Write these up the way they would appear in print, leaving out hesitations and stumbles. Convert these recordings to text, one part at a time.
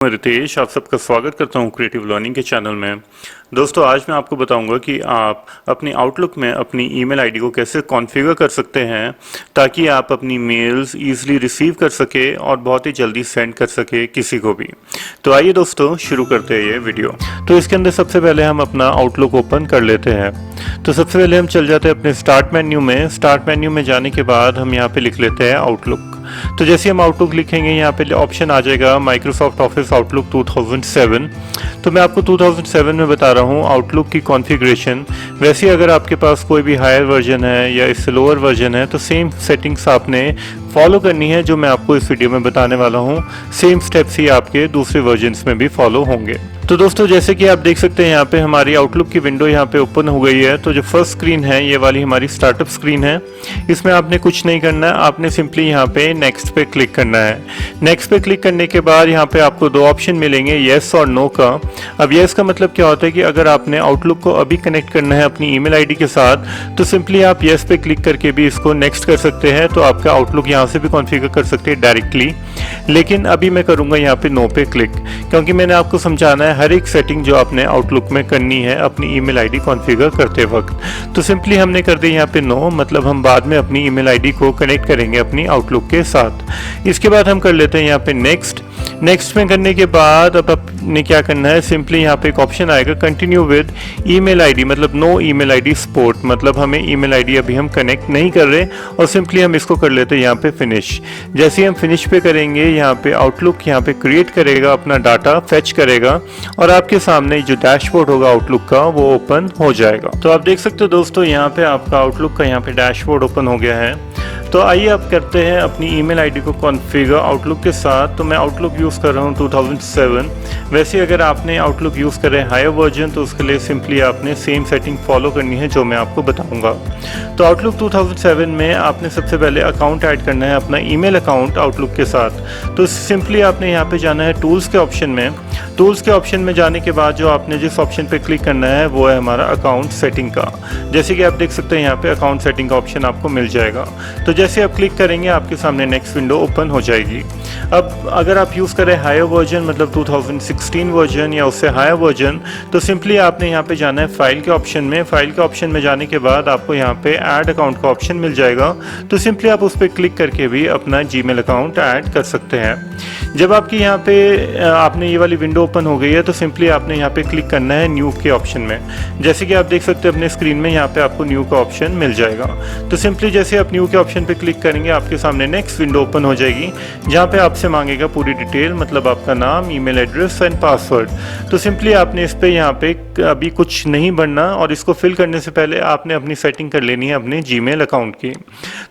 मैं रितेश आप सबका स्वागत करता हूं क्रिएटिव लर्निंग के चैनल में। दोस्तों आज मैं आपको बताऊंगा कि आप अपनी आउटलुक में अपनी ईमेल आईडी को कैसे कॉन्फ़िगर कर सकते हैं ताकि आप अपनी मेल्स ईज़िली रिसीव कर सके और बहुत ही जल्दी सेंड कर सके किसी को भी। तो आइए दोस्तों शुरू करते हैं ये वीडियो। तो इसके अंदर सबसे पहले हम अपना आउटलुक ओपन कर लेते हैं। तो सबसे पहले हम चल जाते हैं अपने स्टार्ट मेन्यू में। स्टार्ट मेन्यू में जाने के बाद हम यहाँ पे लिख लेते हैं आउटलुक। तो जैसे हम आउटलुक लिखेंगे यहाँ पे ऑप्शन आ जाएगा माइक्रोसॉफ्ट ऑफिस आउटलुक 2007। तो मैं आपको 2007 में बता रहा हूँ आउटलुक की कॉन्फ़िगरेशन। वैसे अगर आपके पास कोई भी हायर वर्जन है या इससे लोअर वर्जन है तो सेम सेटिंग्स आपने फॉलो करनी है जो मैं आपको इस वीडियो में बताने वाला हूँ। सेम स्टेप्स ही आपके दूसरे वर्जन्स में भी फॉलो होंगे। तो दोस्तों जैसे कि आप देख सकते हैं यहाँ पे हमारी आउटलुक की विंडो यहाँ पे ओपन हो गई है। तो जो फर्स्ट स्क्रीन है ये वाली हमारी स्टार्टअप स्क्रीन है। इसमें आपने कुछ नहीं करना है, आपने सिंपली यहाँ पे नेक्स्ट पे क्लिक करना है। नेक्स्ट पे क्लिक करने के बाद यहाँ पे आपको दो ऑप्शन मिलेंगे, येस और नो का। अब येस का मतलब क्या होता है कि अगर आपने आउटलुक को अभी कनेक्ट करना है अपनी ईमेल आईडी के साथ तो सिंपली आप येस पे क्लिक करके भी इसको नेक्स्ट कर सकते हैं। तो आपका आउटलुक यहाँ से भी कॉन्फ़िगर कर सकते हैं डायरेक्टली। लेकिन अभी मैं करूँगा यहाँ पे नो पे क्लिक, क्योंकि मैंने आपको समझाना है हर एक सेटिंग जो आपने आउटलुक में करनी है अपनी ईमेल आईडी कॉन्फ़िगर करते वक्त। तो सिंपली हमने कर दिया यहाँ पे नो, मतलब हम बाद में अपनी ईमेल आईडी को कनेक्ट करेंगे अपनी आउटलुक के साथ। इसके बाद हम कर लेते हैं यहाँ पे नेक्स्ट। नेक्स्ट में करने के बाद अब आपने क्या करना है, सिंपली यहाँ पे एक ऑप्शन आएगा कंटिन्यू विद ईमेल आईडी, मतलब नो ईमेल आईडी सपोर्ट, मतलब हमें ईमेल आईडी अभी हम कनेक्ट नहीं कर रहे और सिंपली हम इसको कर लेते हैं यहाँ पे फिनिश। जैसे ही हम फिनिश पे करेंगे यहाँ पे आउटलुक यहाँ पे क्रिएट करेगा, अपना डाटा फेच करेगा और आपके सामने जो डैशबोर्ड होगा आउटलुक का वो ओपन हो जाएगा। तो आप देख सकते हो दोस्तों यहाँ पे आपका आउटलुक का यहाँ पे डैशबोर्ड ओपन हो गया है। तो आइए अब करते हैं अपनी ईमेल आईडी को कॉन्फ़िगर आउटलुक के साथ। तो मैं आउटलुक यूज़ कर रहा हूँ 2007। वैसे अगर आपने आउटलुक यूज़ करें हायर वर्जन तो उसके लिए सिंपली आपने सेम सेटिंग फॉलो करनी है जो मैं आपको बताऊँगा। तो आउटलुक 2007 में आपने सबसे पहले अकाउंट ऐड करना है, अपना ईमेल अकाउंट आउटलुक के साथ। तो सिंपली आपने यहाँ पे जाना है टूल्स के ऑप्शन में। टूल्स के ऑप्शन में जाने के बाद जो आपने जिस ऑप्शन पे क्लिक करना है वो है हमारा अकाउंट सेटिंग का। जैसे कि आप देख सकते हैं यहाँ पे अकाउंट सेटिंग का ऑप्शन आपको मिल जाएगा। तो जैसे आप क्लिक करेंगे आपके सामने नेक्स्ट विंडो ओपन हो जाएगी। अब अगर आप यूज़ करें हायर वर्जन मतलब 2016 वर्जन या उससे हायर वर्जन तो सिंपली आपने यहाँ पे जाना है फाइल के ऑप्शन में। फाइल के ऑप्शन में जाने के बाद आपको यहाँ पे ऐड अकाउंट का ऑप्शन मिल जाएगा। तो सिंपली आप उस पर क्लिक करके भी अपना जीमेल अकाउंट ऐड कर सकते हैं। जब आपकी यहाँ पे आपने ये वाली विंडो ओपन हो गई है तो सिंपली आपने यहाँ पे क्लिक करना है न्यू के ऑप्शन में। जैसे कि आप देख सकते हैं अपने स्क्रीन में यहाँ पे आपको न्यू का ऑप्शन मिल जाएगा। तो सिंपली जैसे आप न्यू के ऑप्शन पे क्लिक करेंगे आपके सामने नेक्स्ट विंडो ओपन हो जाएगी जहाँ पे आपसे मांगेगा पूरी डिटेल, मतलब आपका नाम, ईमेल एड्रेस एंड पासवर्ड। तो सिंपली आपने इस पर यहाँ पे अभी कुछ नहीं भरना और इसको फिल करने से पहले आपने अपनी सेटिंग कर लेनी है अपने जीमेल अकाउंट की।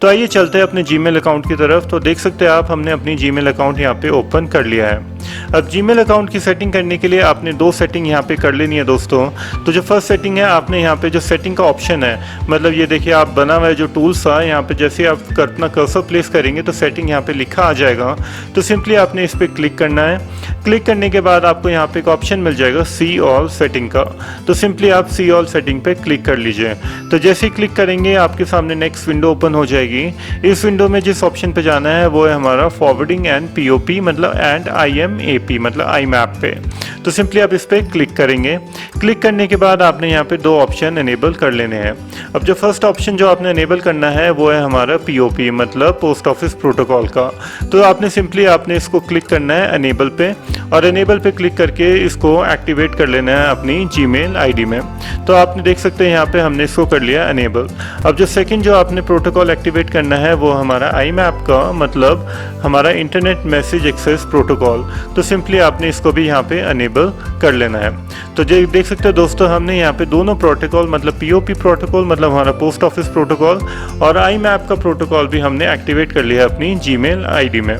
तो आइए चलते हैं अपने जीमेल अकाउंट की तरफ। तो देख सकते हैं आप हमने अपनी जीमेल अकाउंट यहाँ पे ओपन कर लिया है। अब जीमेल अकाउंट की सेटिंग करने के लिए आपने दो सेटिंग यहाँ पे कर लेनी है दोस्तों। तो जो फर्स्ट सेटिंग है आपने यहाँ पे जो सेटिंग का ऑप्शन है, मतलब ये देखिए आप बना हुआ है जो टूल्स था यहाँ पे, जैसे आप अपना कर्सर प्लेस करेंगे तो सेटिंग यहाँ पे लिखा आ जाएगा। तो सिंपली आपने इस पर क्लिक करना है। क्लिक करने के बाद आपको यहाँ पे एक ऑप्शन मिल जाएगा सी ऑल सेटिंग का। तो सिंपली आप सी ऑल सेटिंग पे क्लिक कर लीजिए। तो जैसे ही क्लिक करेंगे आपके सामने नेक्स्ट विंडो ओपन हो जाएगी। इस विंडो में जिस ऑप्शन पे जाना है वो है हमारा फॉरवर्डिंग एंड पीओपी मतलब एंड IMAP मतलब IMAP पे। तो सिंपली आप इस पर क्लिक करेंगे। क्लिक करने के बाद आपने यहाँ पे दो ऑप्शन एनेबल कर लेने हैं। अब जो फर्स्ट ऑप्शन जो आपने एनेबल करना है वो है हमारा POP मतलब पोस्ट ऑफिस प्रोटोकॉल का। तो आपने सिंपली इसको क्लिक करना है एनेबल पे और एनेबल पे क्लिक करके इसको एक्टिवेट कर लेना है अपनी जीमेल आईडी में। तो आपने देख सकते हैं यहाँ पे हमने इसको कर लिया एनेबल। अब जो सेकंड जो आपने प्रोटोकॉल एक्टिवेट करना है वो हमारा IMAP का मतलब हमारा इंटरनेट मैसेज एक्सेस प्रोटोकॉल। तो सिंपली आपने इसको भी यहाँ पे एनेबल कर लेना है। तो देख सकते हैं दोस्तों हमने यहाँ पे दोनों प्रोटोकॉल मतलब POP प्रोटोकॉल मतलब हमारा पोस्ट ऑफिस प्रोटोकॉल और IMAP का प्रोटोकॉल भी हमने एक्टिवेट कर लिया है अपनी जीमेल आईडी में।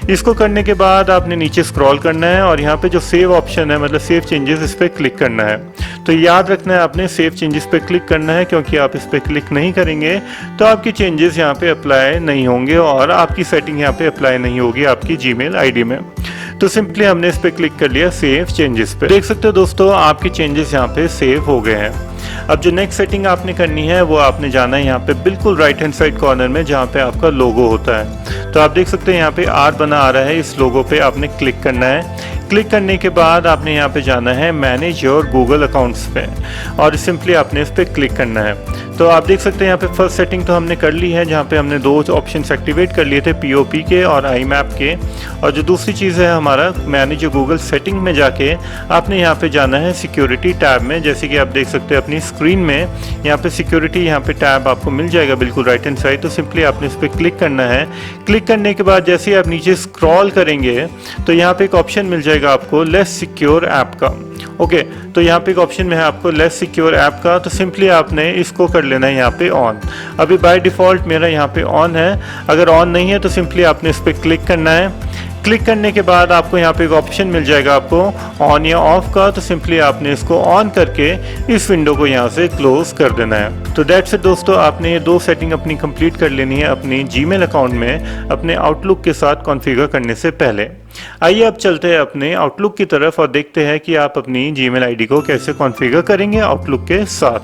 इसको करने के बाद आपने नीचे स्क्रॉल करना है और यहाँ पे जो सेव ऑप्शन है मतलब सेव चेंजेस, इस पर क्लिक करना है। तो याद रखना है आपने सेव चेंजेस पे क्लिक करना है, क्योंकि आप इस पर क्लिक नहीं करेंगे तो आपकी चेंजेस यहाँ पे अप्लाई नहीं होंगे और आपकी सेटिंग यहाँ पे अप्लाई नहीं होगी आपकी जीमेल आईडी में। तो सिंपली हमने इस पर क्लिक कर लिया सेव चेंजेस पे। देख सकते हो दोस्तों आपके चेंजेस यहाँ पे सेव हो गए हैं। अब जो नेक्स्ट सेटिंग आपने करनी है वो आपने जाना है यहाँ पे बिल्कुल राइट हैंड साइड कॉर्नर में जहाँ पे आपका लोगो होता है। तो आप देख सकते हैं यहाँ पे आर बना आ रहा है, इस लोगो पे आपने क्लिक करना है। क्लिक करने के बाद आपने यहाँ पे जाना है मैनेज योर गूगल अकाउंट्स पे और सिंपली आपने इस पर क्लिक करना है। तो आप देख सकते हैं यहाँ पे फर्स्ट सेटिंग तो हमने कर ली है, जहाँ पे हमने दो ऑप्शन एक्टिवेट कर लिए थे, पीओपी के और आईमैप के। और जो दूसरी चीज़ है हमारा मैनेज गूगल सेटिंग में जाके आपने यहाँ पे जाना है सिक्योरिटी टैब में। जैसे कि आप देख सकते हैं अपनी स्क्रीन में यहाँ पे सिक्योरिटी यहाँ पे टैब आपको मिल जाएगा बिल्कुल राइट हैंड साइड। तो सिंपली आपने इस पर क्लिक करना है। क्लिक करने के बाद जैसे ही आप नीचे स्क्रॉल करेंगे तो यहाँ पे एक ऑप्शन मिल जाएगा आपको लेस सिक्योर ऐप का। ओके, तो यहाँ पे एक ऑप्शन में है आपको लेस सिक्योर ऐप का, तो सिंपली आपने इसको कर लेना है यहाँ पे ऑन। अभी बाय डिफ़ॉल्ट मेरा यहाँ पे ऑन है, अगर ऑन नहीं है तो सिंपली आपने इस पर क्लिक करना है। क्लिक करने के बाद आपको यहाँ पे एक ऑप्शन मिल जाएगा आपको ऑन या ऑफ का, तो सिंपली आपने इसको ऑन करके इस विंडो को यहाँ से क्लोज कर देना है। तो दैट्स इट दोस्तों, आपने ये दो सेटिंग अपनी कंप्लीट कर लेनी है अपनी जीमेल अकाउंट में अपने आउटलुक के साथ कॉन्फ़िगर करने से पहले। आइए अब चलते हैं अपने आउटलुक की तरफ और देखते हैं कि आप अपनी जीमेल आईडी को कैसे कॉन्फ़िगर करेंगे आउटलुक के साथ।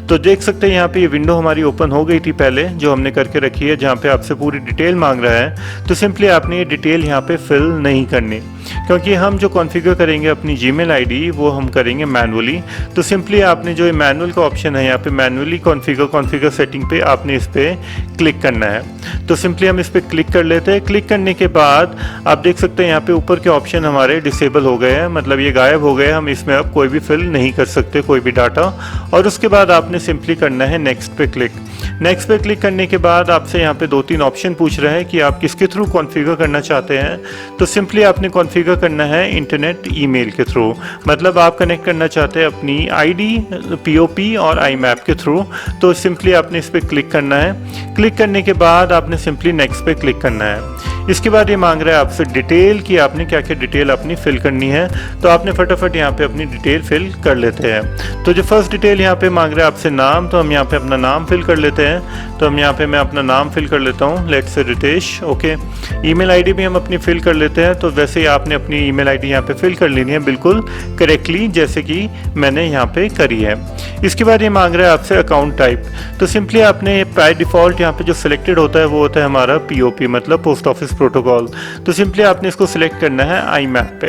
तो देख सकते हैं यहाँ पे ये विंडो हमारी ओपन हो गई थी पहले, जो हमने करके रखी है, जहाँ पे आपसे पूरी डिटेल मांग रहा है। तो सिंपली आपने ये डिटेल यहाँ पे फिल नहीं करनी, क्योंकि हम जो कॉन्फ़िगर करेंगे अपनी जीमेल आईडी वो हम करेंगे मैनुअली। तो सिंपली आपने जो मैनुअल का ऑप्शन है यहाँ पे मैनुअली कॉन्फ़िगर सेटिंग पे आपने इस पर क्लिक करना है। तो सिंपली हम इस पर क्लिक कर लेते हैं। क्लिक करने के बाद आप देख सकते हैं यहाँ पे ऊपर के ऑप्शन हमारे डिसेबल हो गए हैं, मतलब ये गायब हो गए, हम इसमें अब कोई भी फिल नहीं कर सकते कोई भी डाटा। और उसके बाद आपने सिंपली करना है नेक्स्ट पे क्लिक। नेक्स्ट पे क्लिक करने के बाद आपसे यहाँ पे 2-3 ऑप्शन पूछ रहा है कि आप किसके थ्रू कॉन्फ़िगर करना चाहते हैं। तो सिंपली आपने कॉन्फ़िगर करना है इंटरनेट ईमेल के थ्रू, मतलब आप कनेक्ट करना चाहते हैं अपनी आईडी पीओपी और आईमैप के थ्रू। तो सिंपली आपने इस पर क्लिक करना है। क्लिक करने के बाद आपने सिंपली नेक्स्ट पे क्लिक करना है। इसके बाद ये मांग रहा है आपसे डिटेल कि आपने क्या क्या डिटेल अपनी फिल करनी है। तो आपने फटाफट यहाँ पे अपनी डिटेल फिल कर लेते हैं। तो जो फर्स्ट डिटेल यहाँ पे मांग रहा है आपसे नाम, तो हम यहाँ पे अपना नाम फिल कर लेते हैं। तो हम यहाँ पे मैं अपना नाम फिल कर लेता हूँ, let's say Ritesh. Okay, email ID भी हम अपनी फिल कर लेते हैं। तो वैसे ही आपने अपनी ईमेल आईडी यहाँ पे फिल कर लेनी है बिल्कुल करेक्टली, जैसे कि मैंने यहाँ पे करी है। इसके बाद ये मांग रहा है आपसे अकाउंट टाइप। तो सिंपली आपने बाय डिफ़ॉल्ट यहाँ पे जो सिलेक्टेड होता है वो होता है हमारा पीओपी, मतलब पोस्ट ऑफिस प्रोटोकॉल। तो सिंपली आपने इसको सिलेक्ट करना है आईमैप पे।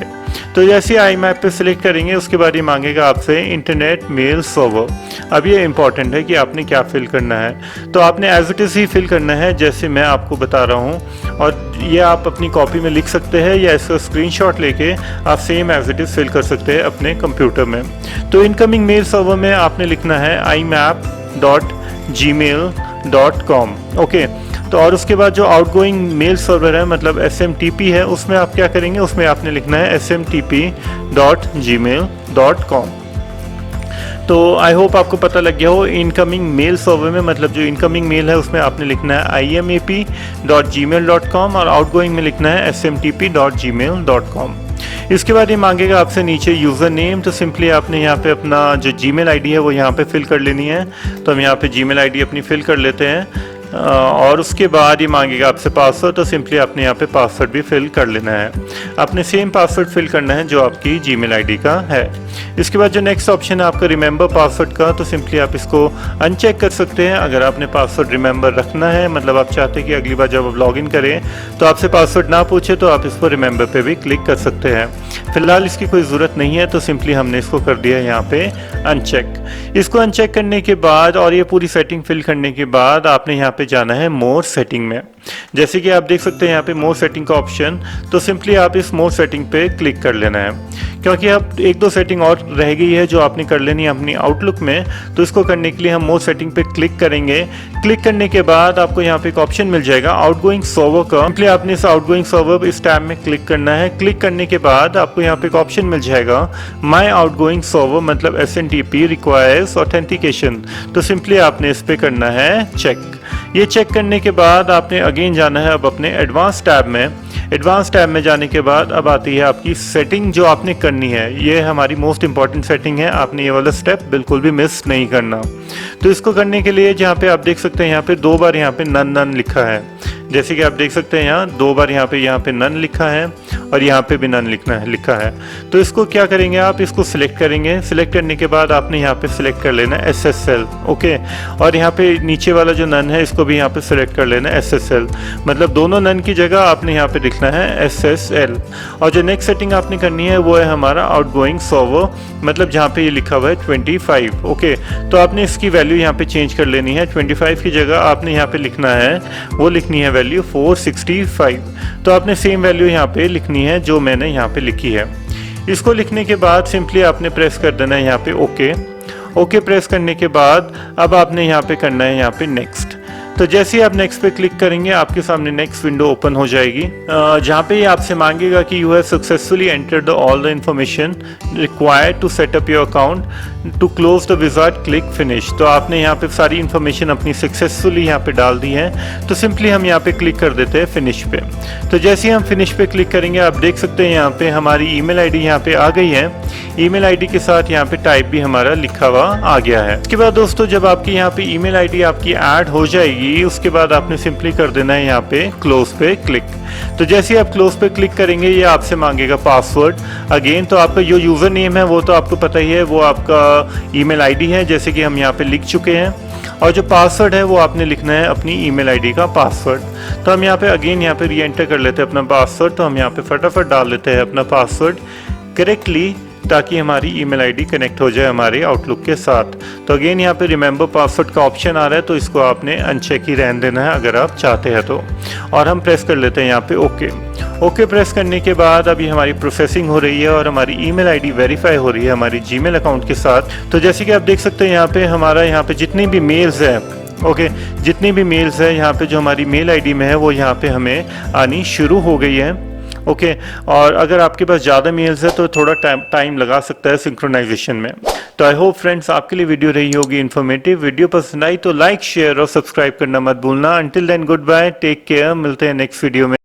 तो जैसे आईमैप पे सिलेक्ट करेंगे उसके बाद ये मांगेगा आपसे इंटरनेट मेल सर्वर। अब ये इंपॉर्टेंट है कि आपने क्या फिल करना है। तो आपने एज इट इज़ ही फिल करना है जैसे मैं आपको बता रहा हूँ, और ये आप अपनी कॉपी में लिख सकते हैं या इसका स्क्रीनशॉट लेके आप same as it is fill कर सकते हैं अपने कंप्यूटर में। तो इनकमिंग मेल सर्वर में आपने लिखना है imap.gmail.com। ओके, तो और उसके बाद जो आउटगोइंग मेल सर्वर है मतलब SMTP है, उसमें आप क्या करेंगे, उसमें आपने लिखना है smtp.gmail.com। तो आई होप आपको पता लग गया हो। इनकमिंग मेल सर्वर में मतलब जो इनकमिंग मेल है उसमें आपने लिखना है imap.gmail.com और आउटगोइंग में लिखना है smtp.gmail.com। इसके बाद ये मांगेगा आपसे नीचे यूज़र नेम। तो सिंपली आपने यहाँ पे अपना जो जीमेल आईडी है वो यहाँ पे फिल कर लेनी है। तो हम यहाँ पे जीमेल आईडी अपनी फिल कर लेते हैं। और उसके बाद ये मांगेगा आपसे पासवर्ड। तो सिंपली आपने यहाँ पे पासवर्ड भी फिल कर लेना है। आपने सेम पासवर्ड फिल करना है जो आपकी जीमेल आईडी का है। इसके बाद जो नेक्स्ट ऑप्शन है आपका रिमेंबर पासवर्ड का, तो सिंपली आप इसको अनचेक कर सकते हैं। अगर आपने पासवर्ड रिमेंबर रखना है, मतलब आप चाहते हैं कि अगली बार जब आप लॉगिन करें तो आपसे पासवर्ड ना पूछे, तो आप इसको रिमेंबर पे भी क्लिक कर सकते हैं। फिलहाल इसकी कोई ज़रूरत नहीं है, तो सिंपली हमने इसको कर दिया यहाँ पे अनचेक। इसको अनचेक करने के बाद और ये पूरी सेटिंग फिल करने के बाद आपने यहाँ पे जाना है मोर सेटिंग में। जैसे कि आप देख सकते हैं यहाँ पे मोर सेटिंग का ऑप्शन, तो सिंपली आप इस मोर सेटिंग पे क्लिक कर लेना है, क्योंकि अब 1-2 सेटिंग और रह गई है जो आपने कर लेनी है अपनी आउटलुक में। तो इसको करने के लिए हम मोर सेटिंग पे क्लिक करेंगे। क्लिक करने के बाद आपको यहाँ पे एक ऑप्शन मिल जाएगा आउटगोइंग सर्वर का। सिंपली आपने इस आउटगोइंग सर्वर इस टैब में क्लिक करना है। क्लिक करने के बाद आपको यहाँ पे एक ऑप्शन मिल जाएगा माई आउटगोइंग सर्वर, मतलब SMTP रिक्वायर्स ऑथेंटिकेशन। तो सिंपली आपने इस पे करना है चेक। ये चेक करने के बाद आपने अगेन जाना है अब अपने एडवांस टैब में। एडवांस टैब में जाने के बाद अब आती है आपकी सेटिंग जो आपने करनी है। ये हमारी मोस्ट इंपॉर्टेंट सेटिंग है, आपने ये वाला स्टेप बिल्कुल भी मिस नहीं करना। तो इसको करने के लिए जहाँ पे आप देख सकते हैं यहाँ पे 2 बार यहाँ पे नन लिखा है। जैसे कि आप देख सकते हैं यहाँ 2 बार यहाँ पे नन लिखा है और यहाँ पे भी नन लिखा है। तो इसको क्या करेंगे, आप इसको सिलेक्ट करेंगे। सिलेक्ट करने के बाद आपने यहाँ पे सिलेक्ट कर लेना है SSL। ओके, और यहाँ पे नीचे वाला जो नन है इसको भी यहाँ पे सिलेक्ट कर लेना है SSL। मतलब दोनों नन की जगह आपने यहाँ पे पे लिखना है SSL। और जो नेक्स्ट सेटिंग आपने करनी है वो है हमारा आउटगोइंग सर्वर, मतलब जहाँ पे ये लिखा हुआ है 25। ओके, तो आपने इसकी वैल्यू यहाँ पे चेंज कर लेनी है। 25 की जगह आपने यहाँ पे लिखना है, वो लिखनी है वैल्यू 465। तो आपने सेम वैल्यू यहाँ पे लिखनी है जो मैंने यहाँ पे लिखी है। इसको लिखने के बाद सिंपली आपने प्रेस कर देना है यहाँ पे ओके प्रेस करने के बाद अब आपने यहाँ पे करना है यहाँ पे नेक्स्ट। तो जैसे ही आप नेक्स्ट पे क्लिक करेंगे आपके सामने नेक्स्ट विंडो ओपन हो जाएगी, जहाँ पे ये आपसे मांगेगा कि you have successfully entered all the information required to set up your account to close the wizard, click finish. तो आपने यहाँ पे सारी इन्फॉर्मेशन अपनी सक्सेसफुली यहाँ पे डाल दी है। तो सिंपली हम यहाँ पे क्लिक कर देते हैं फिनिश पे। तो जैसे ही हम फिनिश पे क्लिक करेंगे आप देख सकते हैं यहाँ पे हमारी ईमेल आईडी यहाँ पे आ गई है। ईमेल आईडी के साथ यहाँ पे टाइप भी हमारा लिखा हुआ आ गया है। इसके बाद दोस्तों जब आपकी यहाँ पे ईमेल आईडी आपकी ऐड हो जाएगी उसके बाद आपने सिंपली कर देना है यहाँ पे क्लोज पे क्लिक। तो जैसे ही आप क्लोज पे क्लिक करेंगे ये आपसे मांगेगा पासवर्ड अगेन। तो आपका जो यूज़र नेम है वो तो आपको पता ही है, वो आपका ईमेल आईडी है जैसे कि हम यहाँ पे लिख चुके हैं। और जो पासवर्ड है वो आपने लिखना है अपनी ईमेल आईडी का पासवर्ड। तो हम यहाँ पे अगेन यहाँ पे री एंटर कर लेते हैं अपना पासवर्ड। तो हम यहाँ पे फटाफट डाल लेते हैं अपना पासवर्ड करेक्टली ताकि हमारी ईमेल आईडी कनेक्ट हो जाए हमारे आउटलुक के साथ। तो अगेन यहाँ पे रिमेंबर पासवर्ड का ऑप्शन आ रहा है, तो इसको आपने अनचेक ही रहने देना है अगर आप चाहते हैं तो। और हम प्रेस कर लेते हैं यहाँ पे ओके प्रेस करने के बाद अभी हमारी प्रोसेसिंग हो रही है और हमारी ईमेल आईडी वेरीफाई हो रही है हमारी जीमेल अकाउंट के साथ। तो जैसे कि आप देख सकते हैं यहाँ पे हमारा यहाँ पे जितनी भी मेल्स है जितनी भी मेल्स है यहाँ पे जो हमारी मेल आईडी में है वो यहाँ पे हमें आनी शुरू हो गई है। और अगर आपके पास ज़्यादा मेल्स है तो थोड़ा टाइम लगा सकता है सिंक्रोनाइजेशन में। तो आई होप फ्रेंड्स आपके लिए वीडियो रही होगी इन्फॉर्मेटिव। वीडियो पसंद आई तो लाइक शेयर और सब्सक्राइब करना मत भूलना। Until then good bye, take care, मिलते हैं नेक्स्ट वीडियो में।